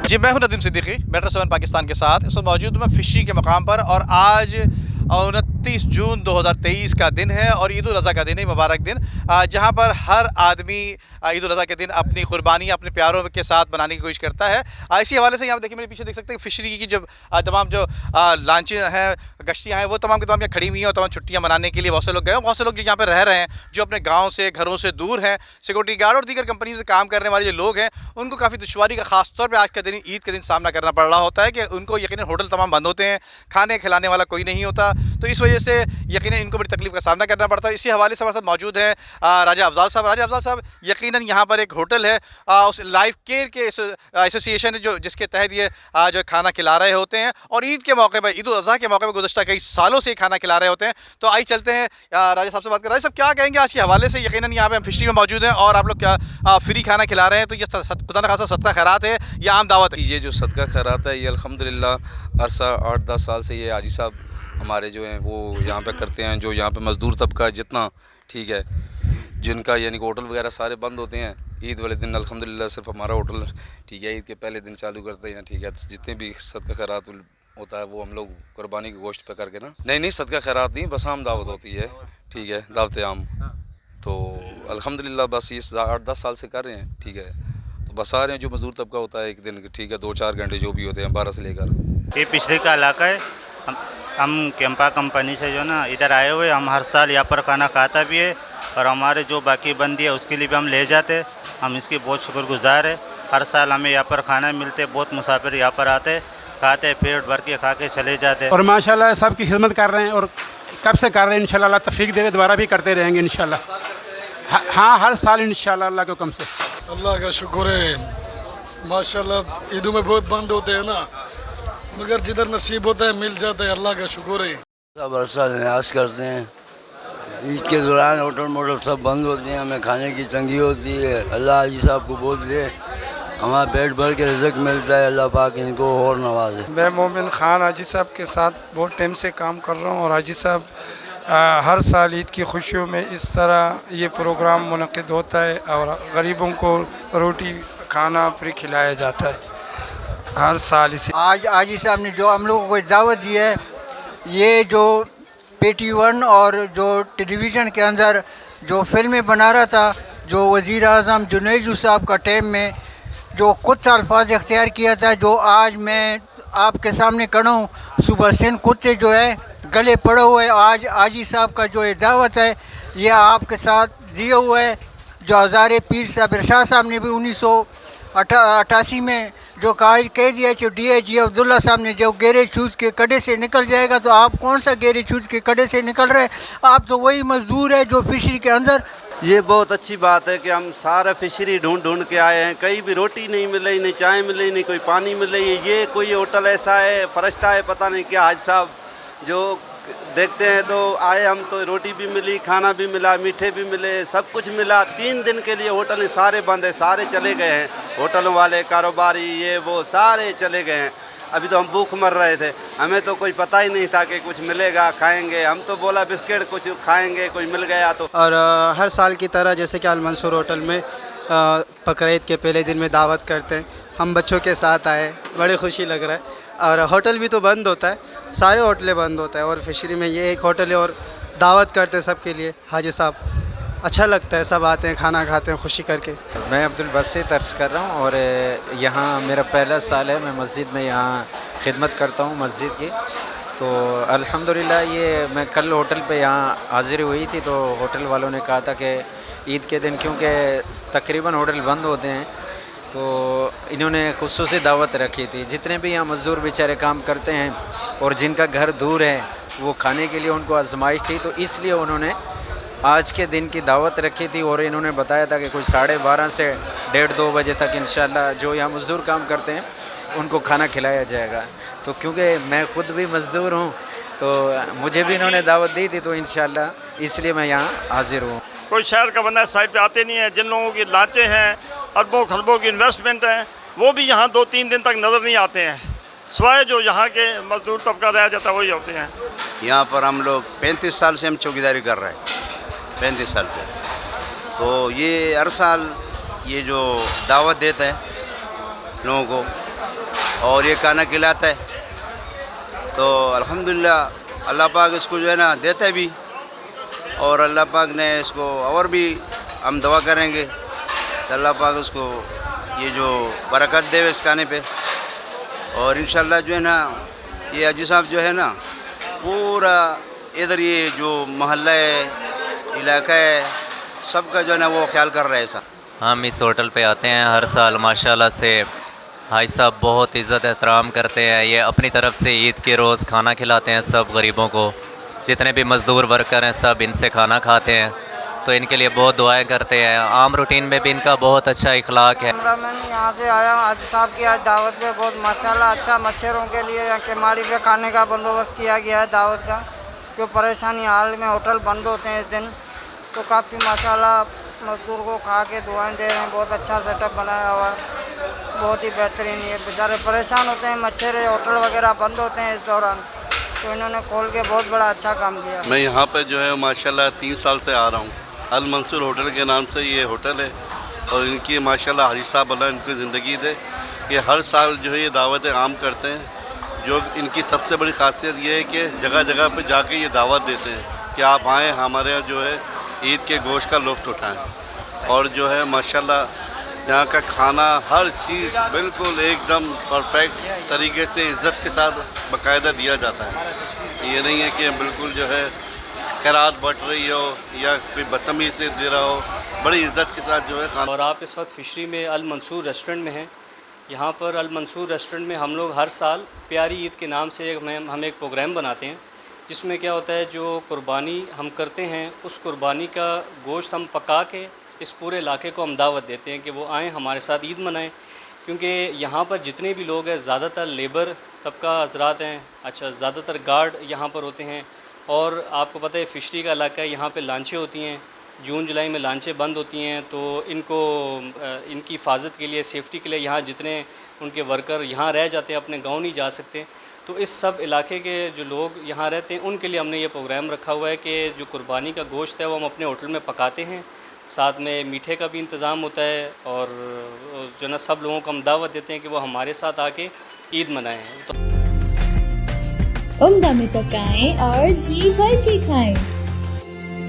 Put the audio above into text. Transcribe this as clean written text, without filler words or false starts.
जी, मैं हूं नदीम सिद्दीकी मेट्रो 7 पाकिस्तान के साथ। इस वक्त मौजूद हूं मैं फिशरी के मकाम पर और आज 29 जून 2023 का दिन है और ईद उल अज़हा का दिन है, मुबारक दिन, जहां पर हर आदमी ईद उल अज़हा के दिन अपनी कुर्बानी अपने प्यारों के साथ बनाने की कोशिश करता है। इसी हवाले से यहाँ देखिए, मेरे पीछे देख सकते हैं फिशरी की जब तमाम जो लांचें हैं, गश्तियाँ हैं, वो तमाम की तमाम यहाँ खड़ी हुई हैं और तमाम छुट्टियाँ मनाने के लिए बहुत से लोग गए हैं। बहुत से लोग जो यहाँ पर रह रहे हैं, जो अपने गाँव से घरों से दूर हैं, सिक्योरिटी गार्ड और दीगर कंपनी से काम करने वाले जो लोग हैं, उनको काफ़ी दुश्वारी का खास तौर पे आज के दिन, ईद के दिन, सामना करना पड़ रहा होता है कि उनको यकीनन होटल तमाम बंद होते हैं, खाने खिलाने वाला कोई नहीं होता, तो इस वजह से यकीनन इनको बड़ी तकलीफ का सामना करना पड़ता है। इसी हवाले से हमारे साथ मौजूद है राजा अफजाल साहब। राजा अफजाल साहब, यकीनन यहाँ पर एक होटल है, उस लाइफ केयर के एसोसिएशन है जो जिसके तहत ये जो खाना खिला रहे होते हैं और ईद के मौके पर, ईद उल अज़हा के मौके पर गुज़श्ता कई सालों से खाना खिला रहे होते हैं। तो आइए चलते हैं राजा साहब से बात करें। राजा साहब, क्या कहेंगे आज के हवाले से? यकीनन यहाँ पे हम फिशरी में मौजूद हैं और आप लोग क्या फ्री खाना खिला रहे हैं, तो ये खुदा न खासा सदका खैरात है या आम दावत है? ये जो सदका खैरात है, ये अल्हम्दुलिल्लाह अरसा 8-10 साल से ये हाजी साहब हमारे जो हैं वो यहाँ पे करते हैं। जो यहाँ पे मज़दूर तबका जितना, ठीक है, जिनका यानी कि होटल वगैरह सारे बंद होते हैं ईद वाले दिन, अल्हम्दुलिल्लाह सिर्फ हमारा होटल, ठीक है, ईद के पहले दिन चालू करते हैं, ठीक है। तो जितने भी सदका खैरात होता है वो हम लोग कुर्बानी की गोश्त पे करके ना, नहीं सदका खैरात नहीं, बस आम दावत होती है, ठीक है, दावत आम। तो अल्हम्दुलिल्लाह बस ये 8-10 साल से कर रहे हैं, ठीक है। तो बस आ रहे हैं, जो मज़दूर तबका होता है एक दिन, ठीक है, 2-4 घंटे जो भी होते हैं 12 से लेकर। ये पिछले का इलाका है। हम कैंपा कंपनी से जो ना इधर आए हुए, हम हर साल यहाँ पर खाना खाता भी है और हमारे जो बाकी बंदी है उसके लिए भी हम ले जाते। हम इसकी बहुत शुक्रगुजार है। हर साल हमें यहाँ पर खाना मिलते, बहुत मुसाफिर यहाँ पर आते, खाते, पेट भर के खा के चले जाते और माशाल्लाह सबकी खिदमत कर रहे हैं और कब से कर रहे हैं। इंशाल्लाह अल्लाह तौफीक देवे, दोबारा भी करते रहेंगे इंशाल्लाह। हाँ, हर साल इंशाल्लाह अल्लाह के हुक्म से। अल्लाह का शुक्र है, माशाल्लाह। ईदों में बहुत बंद होते हैं ना, मगर जिधर नसीब होता है मिल जाता है, अल्लाह का शुक्र है। सब हर साल न्याज करते हैं। ईद के दौरान होटल मोटल सब बंद होते हैं, हमें खाने की तंगी होती है। अल्लाह हाजी साहब को बोल दे, हमारा पेट भर के रिज़्क मिलता है, अल्लाह पाक इनको और नवाजे। मैं मोमिन ख़ान हाजी साहब के साथ बहुत टाइम से काम कर रहा हूँ और हाजी साहब हर साल ईद की खुशियों में इस तरह ये प्रोग्राम मुनक़िद होता है और गरीबों को रोटी खाना फ्री खिलाया जाता है हर साल। इसे आज हाजी साहब ने जो हम लोगों को दावत दी है, ये जो PT1 और जो टेलीविज़न के अंदर जो फिल्में बना रहा था, जो वज़ीर आज़म जुनैद साहब का टाइम में जो कुछ अल्फाज इख्तियार किया था, जो आज मैं आपके सामने खड़ा हूँ, सुबह सिंध कुत्ते जो है गले पड़े हुए, आज हाजी साहब का जो दावत है ये आपके साथ दिए हुए है। जो हज़ारे पीर साहब इरशाद साहब ने भी 1988 में जो कह दिया कि DIG अब्दुल्ला साहब ने, जो गेरे चूज के कड़े से निकल जाएगा, तो आप कौन सा गेरे चूज के कड़े से निकल रहे? आप तो वही मजदूर है जो फिशरी के अंदर। ये बहुत अच्छी बात है कि हम सारा फिशरी ढूंढ के आए हैं, कहीं भी रोटी नहीं मिल रही, नहीं चाय मिल रही, नहीं कोई पानी मिल रही है। ये कोई होटल ऐसा है, फरिश्ता है, पता नहीं क्या हाजी साहब, जो देखते हैं तो आए हम, तो रोटी भी मिली, खाना भी मिला, मीठे भी मिले, सब कुछ मिला। 3 दिन के लिए होटल सारे बंद है, सारे चले गए हैं, होटलों वाले, कारोबारी, ये वो सारे चले गए हैं। अभी तो हम भूख मर रहे थे, हमें तो कोई पता ही नहीं था कि कुछ मिलेगा, खाएंगे। हम तो बोला बिस्किट कुछ खाएंगे, कोई मिल गया तो। और हर साल की तरह जैसे कि अल मंसूर होटल में बकरीद के पहले दिन में दावत करते हैं, हम बच्चों के साथ आए, बड़ी खुशी लग रहा है। और होटल भी तो बंद होता है, सारे होटलें बंद होता है और फिशरी में ये एक होटल है और दावत करते हैं सबके लिए हाजी साहब। अच्छा लगता है, सब आते हैं, खाना खाते हैं खुशी करके। मैं अब्दुल बसीत अर्ज़ कर रहा हूँ और यहाँ मेरा पहला साल है, मैं मस्जिद में यहाँ खिदमत करता हूँ मस्जिद की। तो अल्हम्दुलिल्लाह ये मैं कल होटल पे यहाँ हाज़िर हुई थी, तो होटल वालों ने कहा था कि ईद के दिन क्योंकि तकरीबन होटल बंद होते हैं, तो इन्होंने खुसूसी दावत रखी थी। जितने भी यहाँ मज़दूर बेचारे काम करते हैं और जिनका घर दूर है, वो खाने के लिए उनको आजमाइश थी, तो इसलिए उन्होंने आज के दिन की दावत रखी थी और इन्होंने बताया था कि कुछ 12:30 से 1:30-2 बजे तक इंशाल्लाह जो यहाँ मज़दूर काम करते हैं उनको खाना खिलाया जाएगा। तो क्योंकि मैं ख़ुद भी मज़दूर हूँ, तो मुझे भी इन्होंने दावत दी थी, तो इंशाल्लाह इसलिए मैं यहाँ हाज़िर हूँ। कोई शहर का बंदा साइड पे आते नहीं है। जिन लोगों की लांचें हैं, अरबों खरबों की इन्वेस्टमेंट है, वो भी यहाँ 2-3 दिन तक नज़र नहीं आते हैं, सिवाय जो यहाँ के मजदूर तबका रह जाता है वही होते हैं। यहाँ पर हम लोग 35 साल से हम चौकीदारी कर रहे हैं, 35 साल से। तो ये हर साल ये जो दावत देते हैं लोगों को, और ये खाना खिलाता है। तो अल्हम्दुलिल्लाह अल्लाह पाक इसको जो है ना देता भी, और अल्लाह पाक ने इसको और भी हम दुआ करेंगे तो अल्लाह पाक उसको ये जो बरकत दे इस खाने पे। और इंशाल्लाह जो है ना ये हाजी साहब जो है ना पूरा इधर ये जो मोहल्ला है, इलाका है, सबका जो है ना वो ख्याल कर रहा है ऐसा। हम इस होटल पे आते हैं हर साल, माशाल्लाह से हाजी साहब बहुत इज़्ज़त एहतराम करते हैं। ये अपनी तरफ से ईद के रोज़ खाना खिलाते हैं सब गरीबों को, जितने भी मज़दूर वर्कर हैं सब इनसे खाना खाते हैं, तो इनके लिए बहुत दुआएं करते हैं। आम रूटीन में भी इनका बहुत अच्छा इखलाक है। मैं यहाँ से आया हूँ हाजी साहब की आज दावत पे, बहुत माशाल्लाह अच्छा मच्छरों के लिए यहाँ केमाड़ी पे खाने का बंदोबस्त किया गया है दावत का, जो परेशानी हाल में होटल बंद होते हैं इस दिन, तो काफ़ी माशाल्लाह मजदूर को खा के दुआएं दे रहे हैं। बहुत अच्छा सेटअप बनाया हुआ है, बहुत ही बेहतरीन। ये बेचारे परेशान होते हैं, मच्छर होटल वगैरह बंद होते हैं इस दौरान, तो इन्होंने खोल के बहुत बड़ा अच्छा काम किया। मैं यहाँ पे जो है माशाल्लाह 3 साल से आ रहा हूँ। अल मंसूर होटल के नाम से ये होटल है, और इनकी माशाल्लाह हाजी साहब अल्लाह इनकी ज़िंदगी दे। ये हर साल जो है ये दावतें आम करते हैं। जो इनकी सबसे बड़ी खासियत ये है कि जगह जगह पे जाके ये दावत देते हैं कि आप आएँ, हमारे यहाँ जो है ईद के गोश्त का लुत्फ़ उठाएँ। और जो है माशाल्लाह यहाँ का खाना हर चीज़ बिल्कुल एकदम परफेक्ट तरीके से इज़्ज़त के साथ बाकायदा दिया जाता है। ये नहीं है कि बिल्कुल जो है खैरात बट रही हो या कोई बदतमीज़ी से दे रहा हो, बड़ी इज़्ज़त के साथ जो है खाना। और आप इस वक्त फिशरी में अल मंसूर रेस्टोरेंट में हैं। यहाँ पर अल मंसूर रेस्टोरेंट में हम लोग हर साल प्यारी ईद के नाम से हम एक प्रोग्राम बनाते हैं, जिसमें क्या होता है जो कुर्बानी हम करते हैं उस कुर्बानी का गोश्त हम पका के इस पूरे इलाके को हम दावत देते हैं कि वो आएँ हमारे साथ ईद मनाएं। क्योंकि यहाँ पर जितने भी लोग हैं ज़्यादातर लेबर तबका हजरात हैं, अच्छा ज़्यादातर गार्ड यहाँ पर होते हैं। और आपको पता है फिशरी का इलाका है, यहाँ पे लांचें होती हैं, जून जुलाई में लांचें बंद होती हैं, तो इनको इनकी हिफाजत के लिए, सेफ्टी के लिए यहाँ जितने उनके वर्कर यहाँ रह जाते हैं, अपने गांव नहीं जा सकते, तो इस सब इलाके के जो लोग यहाँ रहते हैं उनके लिए हमने ये प्रोग्राम रखा हुआ है कि जो कुर्बानी का गोश्त है वो हम अपने होटल में पकाते हैं, साथ में मीठे का भी इंतज़ाम होता है, और जो ना सब लोगों को हम दावत देते हैं कि वो हमारे साथ आके ईद मनाएँ। तो उम्दा में पकाएं और जी भर के खाएं।